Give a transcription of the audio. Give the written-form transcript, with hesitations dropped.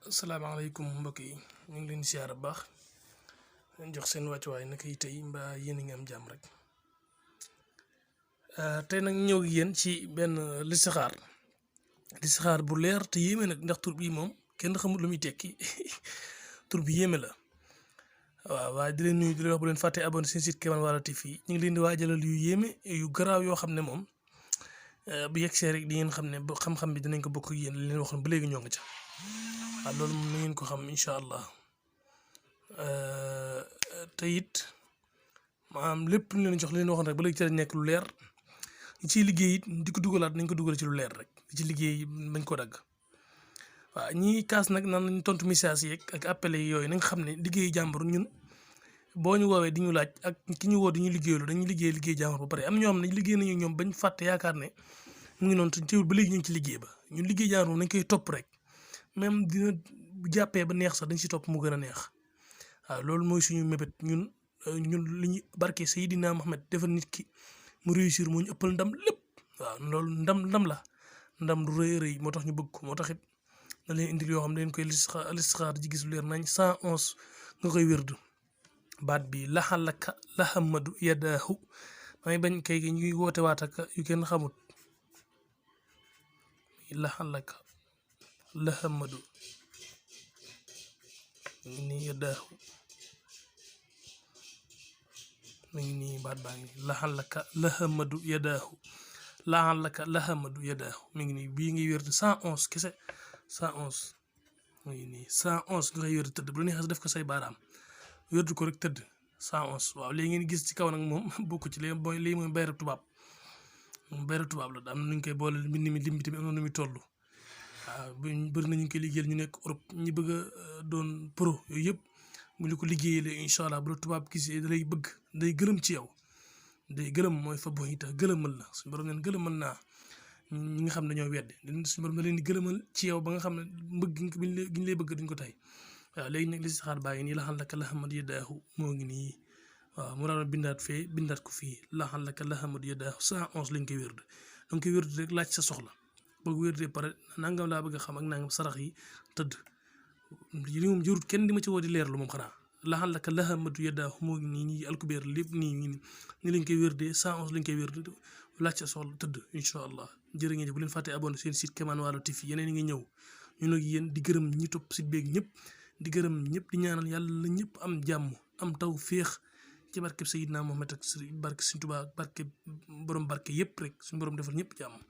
asalaamaaleykum mbokk yi ñu ngi leen di siyaar bu baax leen jox seen wàccuwaay naka yi tey mbaa yéen a ngi am jàmm rek tey nag ñëw ak yéen ci benn listixaar bu leer te yéeme nag ndax tur bii moom kenn xamul lu muy tekki tur bi yéeme la waaw waaye di leen nuyu di leen wax bu leen fàtte abonné seen site Kéemaan Wala TV ñu ngi leen di waajalal yu yéeme yu garaaw yoo xam ne moom bu yegsee rek di ngeen xam ne xam-xam bi dinañ ko bokk ak yéen li leen waxoon ba léegi ñoo ngi ca waaw loolu moom na ngeen ko xam incha allah te it maanaam lépp lu leen jox li leen waxoon rek ba léegi ci la nekk lu leer ñi ciy liggéey it di ko dugalaat nañ ko dugal ci lu leer rek di ci liggéey bañ ko dagg waaw ñii kaas nag naan nañ tontu message yeeg ak appel yooyu nañ xam ne liggéey jàmbur ñun boo ñu woowee di ñu laaj ak ki ñu woo di ñu liggéeylu dañuy liggéey jàmbur ba pare am ñoo xam ne liggéey nañu ñoom bañ fàtte yaakaar ne mu ngi noonu te teewul ba léegi ñu ngi ci liggéey ba ñun liggéey jàmbur nañ koy topp rek même dina bu jàppee ba neex sax dañ si topp mu gën a neex waaw loolu mooy suñu mébét ñun li ñu barke Seydina Mohamed defal nit ki mu réussir moo ñu ëppal ndam lépp waaw loolu ndam la ndam lu rëy rëy moo tax ñu bëgg ko moo tax it na leen indil yoo xam ne dañ koy listixaar ji gis lu leer nañ 111 nga koy wérdu baat bi laxalaka lahamadu yadaahu may bañ kay gi ñuy woote waataka yu kenn xamut laxalaka lahamadu mi ngi nii yadaahu mi ngi nii baat baa ngi laxalaka lahamadu yadaahu laxalaka lahamadu yadaahu mi ngi nii bii ngi wérdu 111 kese 111 mi ngi nii 111 nga koy wérdu tëdd bu la neexee def ko say baaraam wérdu ko rek tëdd 111 waaw léegi ngeen gis ci kaw nag moom bokk ci lii mooy bayra tubaab moom bayra tubaab la am na ñu koy boole mbind mi lim bi tamit am na nu muy toll waaw bëri na ñu koy liggéeyal ñu nekk Europe ñi bëgg a doon pro yooyu yëpp mu li ko liggéeyalee incha allah bu la tubaab gisee da lay bëgg day gërëm ci yow day gërëm mooy fa bon itam gërëmal la suñu borom neen gërëmal naa ñi nga xam ne dañoo wedde suñu borom da leen di gërëmal ci yow ba nga xam ne mbëgg gi ñu lay bëgg duñ ko tey waaw léegi nag listixaar baa ngi nii laxalaka lahamadu yadaahu moo ngi nii waaw mu raw bindaat fee bindaat ko fii laxalaka lahamadu yadaahu 111 lañ koy wérdu danga koy wérdu rek laaj sa soxla bëgg wérdee pare nangam laa bëgg a xam ak nangam sarax yi tëdd li moom jërut kenn di ma ci woo di leerlu moom xanaa laxalaka lahamadu yadaahu moo ngi nii ñi alkubeer lépp nii ni lañ koy wérdee 111 lañ koy wérdu laaj sa soxla tëdd incha allah jërë ngeen bu leen fàttee abonné seen site Kéemaan Wala TV yeneen yi nga ñëw ñun ak yéen di gërëm ñi topp site beeg ñëpp di gërëm ñëpp di ñaanal yàlla ñëpp am jàmm am taw féex ci barkeb Seydina Mohamed ak barke Sëriñ Tuubaa barke borom barke yëpp rek suñu borom defal ñëpp jàmm